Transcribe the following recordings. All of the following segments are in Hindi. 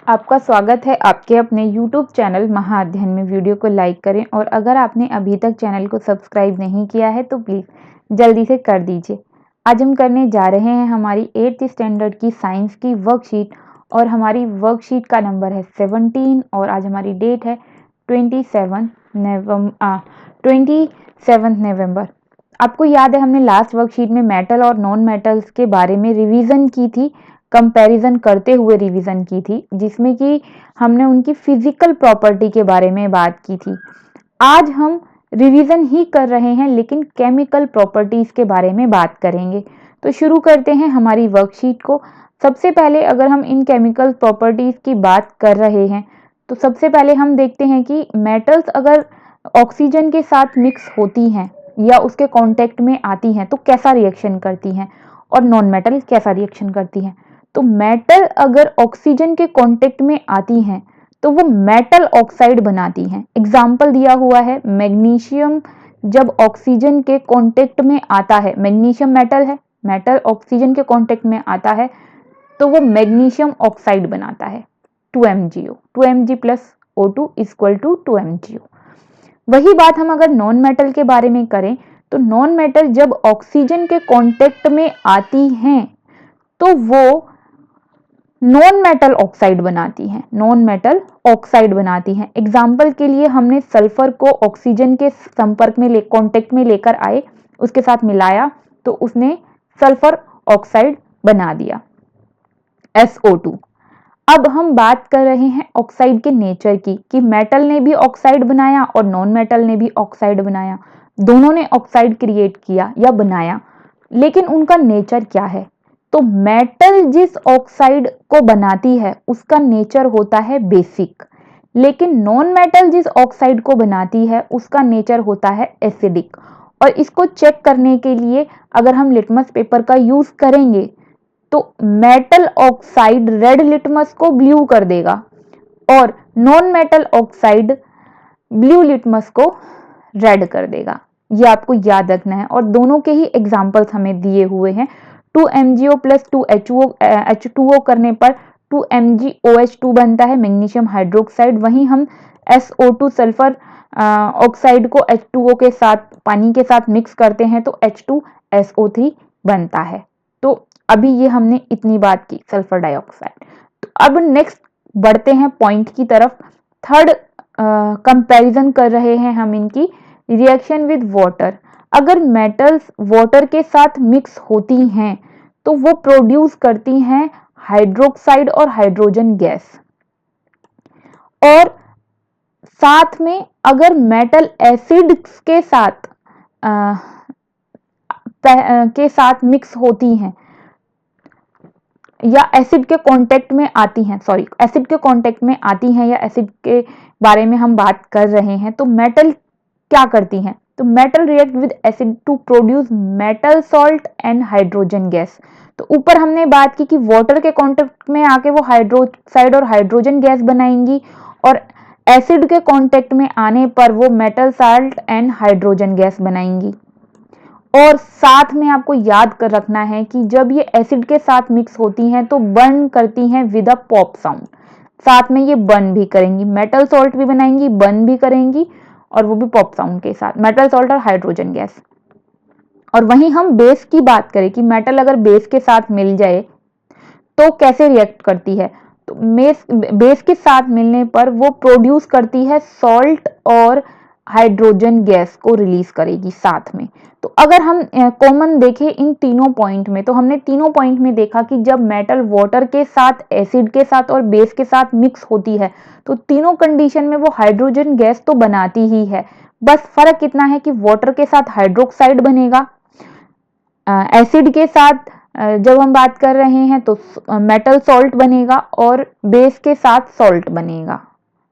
आपका स्वागत है आपके अपने YouTube चैनल महाअध्ययन में। वीडियो को लाइक करें और अगर आपने अभी तक चैनल को सब्सक्राइब नहीं किया है तो प्लीज़ जल्दी से कर दीजिए। आज हम करने जा रहे हैं हमारी 8th स्टैंडर्ड की साइंस की वर्कशीट और हमारी वर्कशीट का नंबर है 17 और आज हमारी डेट है 27 नवंबर। आपको याद है हमने लास्ट वर्कशीट में मेटल और नॉन मेटल्स के बारे में रिवीजन की थी, कंपैरिजन करते हुए रिवीजन की थी, जिसमें कि हमने उनकी फिजिकल प्रॉपर्टी के बारे में बात की थी। आज हम रिवीजन ही कर रहे हैं लेकिन केमिकल प्रॉपर्टीज के बारे में बात करेंगे। तो शुरू करते हैं हमारी वर्कशीट को। सबसे पहले अगर हम इन केमिकल प्रॉपर्टीज की बात कर रहे हैं तो सबसे पहले हम देखते हैं कि मेटल्स अगर ऑक्सीजन के साथ मिक्स होती हैं या उसके कांटेक्ट में आती हैं तो कैसा रिएक्शन करती हैं और नॉन मेटल कैसा रिएक्शन करती हैं। तो मेटल अगर ऑक्सीजन के कांटेक्ट में आती हैं तो वो मेटल ऑक्साइड बनाती हैं। एग्जाम्पल दिया हुआ है मैग्नीशियम जब ऑक्सीजन के कांटेक्ट में आता है, मैग्नीशियम मेटल है, मेटल ऑक्सीजन के कांटेक्ट में आता है तो वो मैग्नीशियम ऑक्साइड बनाता है 2MgO, 2Mg plus O2 equal to 2MgO। वही बात हम अगर नॉन मेटल के बारे में करें तो नॉन मेटल जब ऑक्सीजन के कांटेक्ट में आती हैं तो वो नॉन मेटल ऑक्साइड बनाती हैं, नॉन मेटल ऑक्साइड बनाती हैं। एग्जाम्पल के लिए हमने सल्फर को ऑक्सीजन के संपर्क में कांटेक्ट में लेकर आए, उसके साथ मिलाया तो उसने सल्फर ऑक्साइड बना दिया SO2। अब हम बात कर रहे हैं ऑक्साइड के नेचर की कि मेटल ने भी ऑक्साइड बनाया और नॉन मेटल ने भी ऑक्साइड बनाया, दोनों ने ऑक्साइड क्रिएट किया या बनाया, लेकिन उनका नेचर क्या है। तो मेटल जिस ऑक्साइड को बनाती है उसका नेचर होता है बेसिक, लेकिन नॉन मेटल जिस ऑक्साइड को बनाती है उसका नेचर होता है एसिडिक। और इसको चेक करने के लिए अगर हम लिटमस पेपर का यूज करेंगे तो मेटल ऑक्साइड रेड लिटमस को ब्लू कर देगा और non metal oxide blue litmus को रेड कर देगा। ये आपको याद रखना है और दोनों के ही एग्जाम्पल्स हमें दिए हुए हैं। 2MgO प्लस 2H2O करने पर 2MgOH2 बनता है मैग्नीशियम हाइड्रोक्साइड। वहीं हम SO2 सल्फर ऑक्साइड को H2O के साथ पानी के साथ मिक्स करते हैं तो H2SO3 बनता है। तो अभी ये हमने इतनी बात की सल्फर डाइऑक्साइड। तो अब नेक्स्ट बढ़ते हैं पॉइंट की तरफ। थर्ड कंपैरिजन कर रहे हैं हम इनकी रिएक्शन विद वाटर। अगर मेटल्स वाटर के साथ मिक्स होती हैं तो वो प्रोड्यूस करती हैं हाइड्रोक्साइड और हाइड्रोजन गैस। और साथ में अगर मेटल एसिड के साथ मिक्स होती हैं या एसिड के कांटेक्ट में आती हैं, एसिड के कांटेक्ट में आती हैं या एसिड के बारे में हम बात कर रहे हैं तो मेटल क्या करती हैं। तो metal react with acid to produce metal salt and hydrogen gas. तो ऊपर हमने बात की कि वाटर के कांटेक्ट में आके वो हाइड्रोक्साइड और हाइड्रोजन गैस बनाएंगी और एसिड के कांटेक्ट में आने पर वो metal salt and hydrogen gas बनाएंगी। और साथ में आपको याद कर रखना है कि जब ये एसिड के साथ मिक्स होती हैं तो बर्न करती हैं विद अ पॉप साउंड। साथ में ये बर्न भी करेंगी, मेटल सॉल्ट भी बनाएंगी, बर्न भी करेंगी और वो भी पॉप साउंड के साथ, मेटल सॉल्ट और हाइड्रोजन गैस। और वहीं हम बेस की बात करें कि मेटल अगर बेस के साथ मिल जाए तो कैसे रिएक्ट करती है। तो बेस के साथ मिलने पर वो प्रोड्यूस करती है सॉल्ट और हाइड्रोजन गैस को रिलीज करेगी साथ में। तो अगर हम कॉमन देखें इन तीनों पॉइंट में तो हमने तीनों पॉइंट में देखा कि जब मेटल वाटर के साथ, एसिड के साथ और बेस के साथ मिक्स होती है तो तीनों कंडीशन में वो हाइड्रोजन गैस तो बनाती ही है। बस फर्क कितना है कि वाटर के साथ हाइड्रोक्साइड बनेगा, एसिड के साथ जब हम बात कर रहे हैं तो मेटल सॉल्ट बनेगा और बेस के साथ सॉल्ट बनेगा।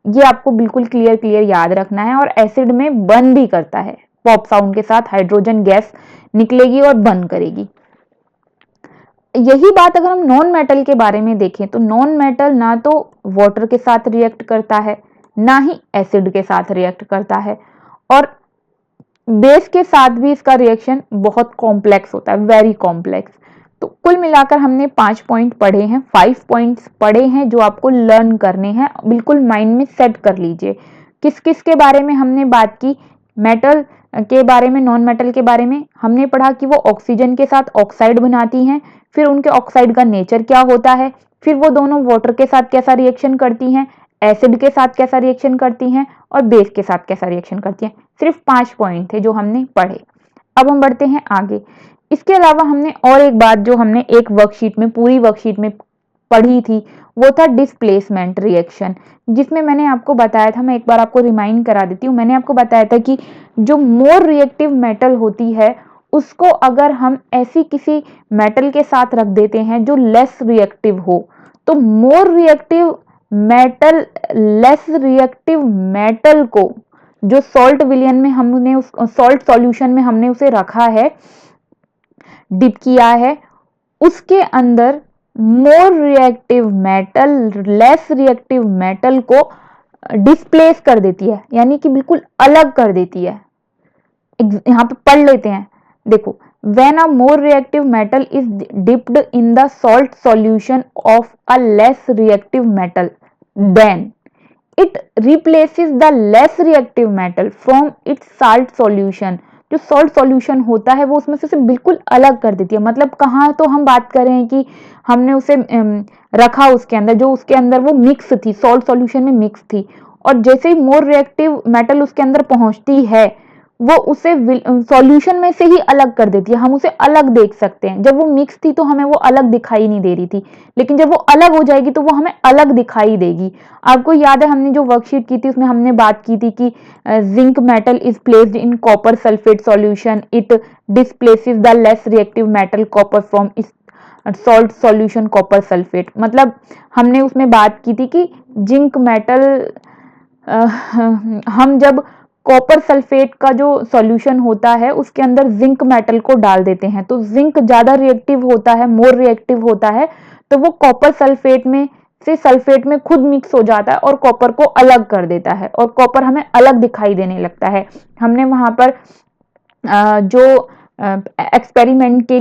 ये आपको बिल्कुल क्लियर याद रखना है। और एसिड में बर्न भी करता है, पॉप साउंड के साथ हाइड्रोजन गैस निकलेगी और बर्न करेगी। यही बात अगर हम नॉन मेटल के बारे में देखें तो नॉन मेटल ना तो वाटर के साथ रिएक्ट करता है ना ही एसिड के साथ रिएक्ट करता है और बेस के साथ भी इसका रिएक्शन बहुत कॉम्प्लेक्स होता है, वेरी कॉम्प्लेक्स। तो कुल मिलाकर हमने 5 पॉइंट पढ़े हैं, 5 पॉइंट्स पढ़े हैं जो आपको लर्न करने हैं, बिल्कुल माइंड में सेट कर लीजिए। किस किस के बारे में हमने बात की? मेटल के बारे में, नॉन मेटल के बारे में हमने पढ़ा कि वो ऑक्सीजन के साथ ऑक्साइड बनाती हैं, फिर उनके ऑक्साइड का नेचर क्या होता है, फिर वो दोनों वाटर के साथ कैसा रिएक्शन करती हैं, एसिड के साथ कैसा रिएक्शन करती हैं और बेस के साथ कैसा रिएक्शन करती हैं। सिर्फ 5 पॉइंट थे जो हमने पढ़े। अब हम बढ़ते हैं आगे। इसके अलावा हमने और एक बात जो हमने एक वर्कशीट में, पूरी वर्कशीट में पढ़ी थी, वो था डिस्प्लेसमेंट रिएक्शन, जिसमें मैंने आपको बताया था, मैं एक बार आपको रिमाइंड करा देती हूँ। मैंने आपको बताया था कि जो मोर रिएक्टिव मेटल होती है उसको अगर हम ऐसी किसी मेटल के साथ रख देते हैं जो लेस रिएक्टिव हो, तो more reactive metal less reactive metal को जो सॉल्ट विलियन में हमने उस सॉल्ट सॉल्यूशन में हमने उसे रखा है, डिप किया है, उसके अंदर more reactive metal less reactive metal को डिस्प्लेस कर देती है, यानी कि बिल्कुल अलग कर देती है। यहां पे पढ़ लेते हैं, देखो, when a more reactive metal is dipped in the salt solution of a less reactive metal, then it replaces the less reactive metal from its salt solution। जो सॉल्ट सॉल्यूशन होता है वो उसमें से उसे बिल्कुल अलग कर देती है। मतलब कहाँ तो हम बात कर रहे हैं कि हमने उसे रखा उसके अंदर, जो उसके अंदर वो मिक्स थी, सॉल्ट सॉल्यूशन में मिक्स थी, और जैसे ही मोर रिएक्टिव मेटल उसके अंदर पहुंचती है वो उसे सॉल्यूशन में से ही अलग कर देती है। हम उसे अलग देख सकते हैं। जब वो मिक्स थी तो हमें वो अलग दिखाई नहीं दे रही थी, लेकिन जब वो अलग हो जाएगी तो वो हमें अलग दिखाई देगी। आपको याद है हमने जो वर्कशीट की थी उसमें हमने बात की थी कि zinc metal is placed in copper sulphate solution, it displaces the less reactive metal copper from इस सॉल्ट सॉल्यूशन कॉपर सल्फेट। मतलब हमने उसमें बात की थी कि जिंक मेटल, हम जब कॉपर सल्फेट का जो सॉल्यूशन होता है उसके अंदर जिंक मेटल को डाल देते हैं तो जिंक ज्यादा रिएक्टिव होता है, मोर रिएक्टिव होता है, तो वो कॉपर सल्फेट में से सल्फेट में खुद मिक्स हो जाता है और कॉपर को अलग कर देता है और कॉपर हमें अलग दिखाई देने लगता है। हमने वहां पर जो एक्सपेरिमेंट के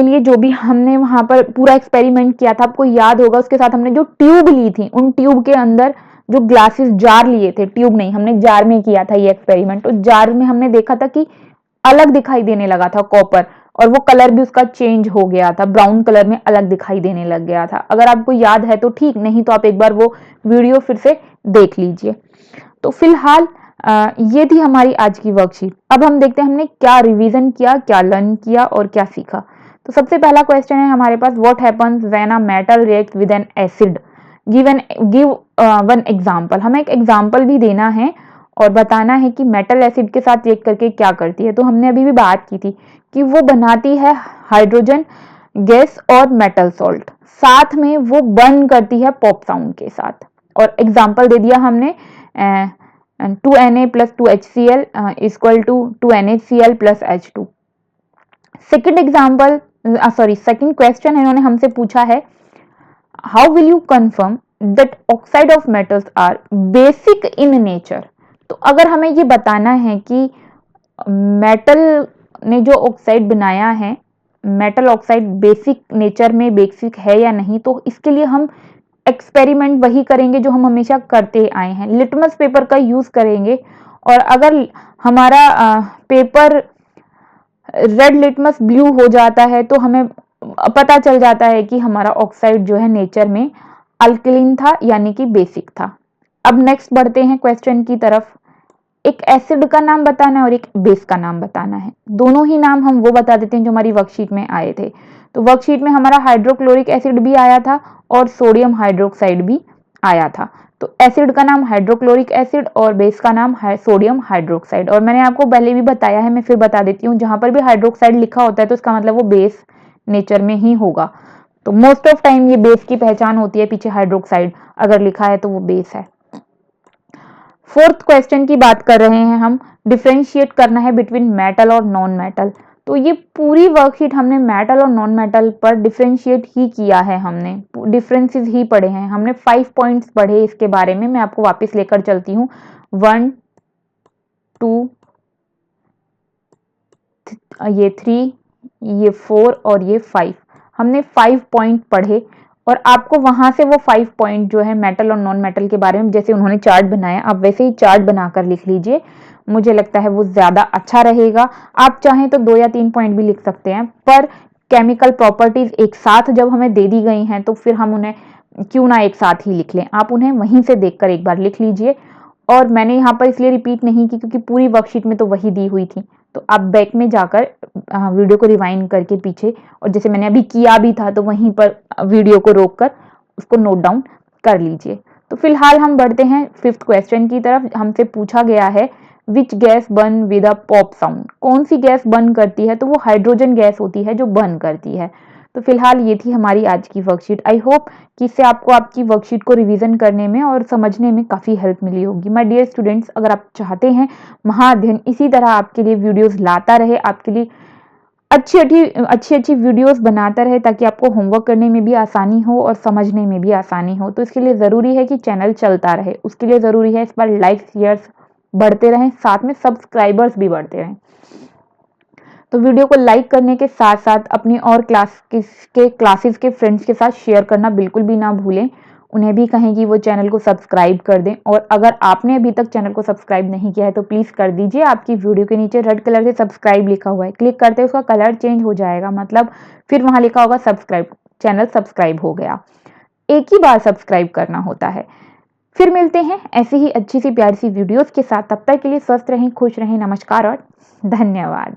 लिए जो भी हमने वहां पर पूरा एक्सपेरिमेंट किया था, आपको याद होगा, उसके साथ हमने जो ट्यूब ली थी, उन ट्यूब के अंदर जो ग्लासेस जार लिए थे, ट्यूब नहीं, हमने जार में किया था ये एक्सपेरिमेंट, तो जार में हमने देखा था कि अलग दिखाई देने लगा था कॉपर, और वो कलर भी उसका चेंज हो गया था, ब्राउन कलर में अलग दिखाई देने लग गया था। अगर आपको याद है तो ठीक, नहीं तो आप एक बार वो वीडियो फिर से देख लीजिए। तो फिलहाल ये थी हमारी आज की वर्कशीट। अब हम देखते हैं हमने क्या रिवीजन किया, क्या लर्न किया और क्या सीखा। तो सबसे पहला क्वेश्चन है हमारे पास, what happens when a metal reacts with an acid, give one example. हमें एक एग्जांपल भी देना है और बताना है कि मेटल एसिड के साथ रिएक्ट करके क्या करती है। तो हमने अभी भी बात की थी कि वो बनाती है हाइड्रोजन गैस और मेटल सॉल्ट, साथ में वो बर्न करती है पॉप साउंड के साथ। और एग्जांपल दे दिया हमने, 2Na plus 2HCl equal to 2NaCl plus H2। Second example, second question इन्होंने हमसे पूछा है, how will you confirm that oxide of metals are basic in nature. तो अगर हमें ये बताना है कि मेटल ने जो ऑक्साइड बनाया है, मेटल ऑक्साइड बेसिक नेचर में बेसिक है या नहीं, तो इसके लिए हम एक्सपेरिमेंट वही करेंगे जो हम हमेशा करते आए हैं, लिटमस पेपर का यूज करेंगे। और अगर हमारा पेपर रेड लिटमस ब्लू हो जाता है तो हमें पता चल जाता है कि हमारा ऑक्साइड जो है नेचर में अल्कलीन था, यानी कि बेसिक था। अब नेक्स्ट बढ़ते हैं क्वेश्चन की तरफ। एक एसिड का नाम बताना है और एक बेस का नाम बताना है। दोनों ही नाम हम वो बता देते हैं जो हमारी वर्कशीट में आए थे। तो वर्कशीट में हमारा हाइड्रोक्लोरिक एसिड भी आया था और सोडियम हाइड्रोक्साइड भी आया था। तो एसिड का नाम हाइड्रोक्लोरिक एसिड और बेस का नाम है सोडियम हाइड्रोक्साइड। और मैंने आपको पहले भी बताया है, मैं फिर बता देती हूँ, जहां पर भी हाइड्रोक्साइड लिखा होता है तो इसका मतलब वो बेस नेचर में ही होगा। तो मोस्ट ऑफ टाइम ये बेस की पहचान होती है, पीछे हाइड्रोक्साइड अगर लिखा है तो वो बेस है। फोर्थ क्वेश्चन की बात कर रहे हैं हम, डिफरेंशिएट करना है बिटवीन मेटल और नॉन मेटल। तो ये पूरी वर्कशीट हमने मेटल और नॉन मेटल पर डिफरेंशिएट ही किया है, हमने डिफरेंसेस ही पढ़े हैं। हमने 5 पॉइंट्स पढ़े इसके बारे में, मैं आपको वापस लेकर चलती हूँ। 1 2 ये 3 ये 4 और ये 5। हमने 5 पॉइंट पढ़े और आपको वहां से वो 5 पॉइंट जो है मेटल और नॉन मेटल के बारे में, जैसे उन्होंने चार्ट बनाया, आप वैसे ही चार्ट बनाकर लिख लीजिए। मुझे लगता है वो ज्यादा अच्छा रहेगा। आप चाहें तो 2 या 3 पॉइंट भी लिख सकते हैं, पर केमिकल प्रॉपर्टीज एक साथ जब हमें दे दी गई हैं तो फिर हम उन्हें क्यों ना एक साथ ही लिख लें। आप उन्हें वहीं से देखकर एक बार लिख लीजिए। और मैंने यहाँ पर इसलिए रिपीट नहीं की क्योंकि पूरी वर्कशीट में तो वही दी हुई थी। तो आप बैक में जाकर वीडियो को रिवाइंड करके पीछे, और जैसे मैंने अभी किया भी था, तो वहीं पर वीडियो को रोककर उसको नोट डाउन कर लीजिए। तो फिलहाल हम बढ़ते हैं 5th क्वेश्चन की तरफ। हमसे पूछा गया है which gas burn with a pop sound. कौन सी गैस बर्न करती है? तो वो हाइड्रोजन गैस होती है जो बर्न करती है। तो फिलहाल ये थी हमारी आज की वर्कशीट। आई होप कि इससे आपको आपकी वर्कशीट को रिवीजन करने में और समझने में काफ़ी हेल्प मिली होगी। माय डियर स्टूडेंट्स, अगर आप चाहते हैं महाअध्ययन इसी तरह आपके लिए वीडियोस लाता रहे, आपके लिए अच्छी अच्छी वीडियोस बनाता रहे, ताकि आपको होमवर्क करने में भी आसानी हो और समझने में भी आसानी हो, तो इसके लिए ज़रूरी है कि चैनल चलता रहे। उसके लिए ज़रूरी है इस पर लाइक शेयर्स बढ़ते रहें, साथ में सब्सक्राइबर्स भी बढ़ते रहें। तो वीडियो को लाइक करने के साथ साथ अपनी और क्लासेस के फ्रेंड्स के साथ शेयर करना बिल्कुल भी ना भूलें। उन्हें भी कहें कि वो चैनल को सब्सक्राइब कर दें। और अगर आपने अभी तक चैनल को सब्सक्राइब नहीं किया है तो प्लीज़ कर दीजिए। आपकी वीडियो के नीचे रेड कलर से सब्सक्राइब लिखा हुआ है, क्लिक करते ही उसका कलर चेंज हो जाएगा, मतलब फिर वहां लिखा होगा सब्सक्राइब, चैनल सब्सक्राइब हो गया। एक ही बार सब्सक्राइब करना होता है। फिर मिलते हैं ऐसी ही अच्छी सी प्यारी सी वीडियोस के साथ। तब तक के लिए स्वस्थ रहें, खुश रहें। नमस्कार और धन्यवाद।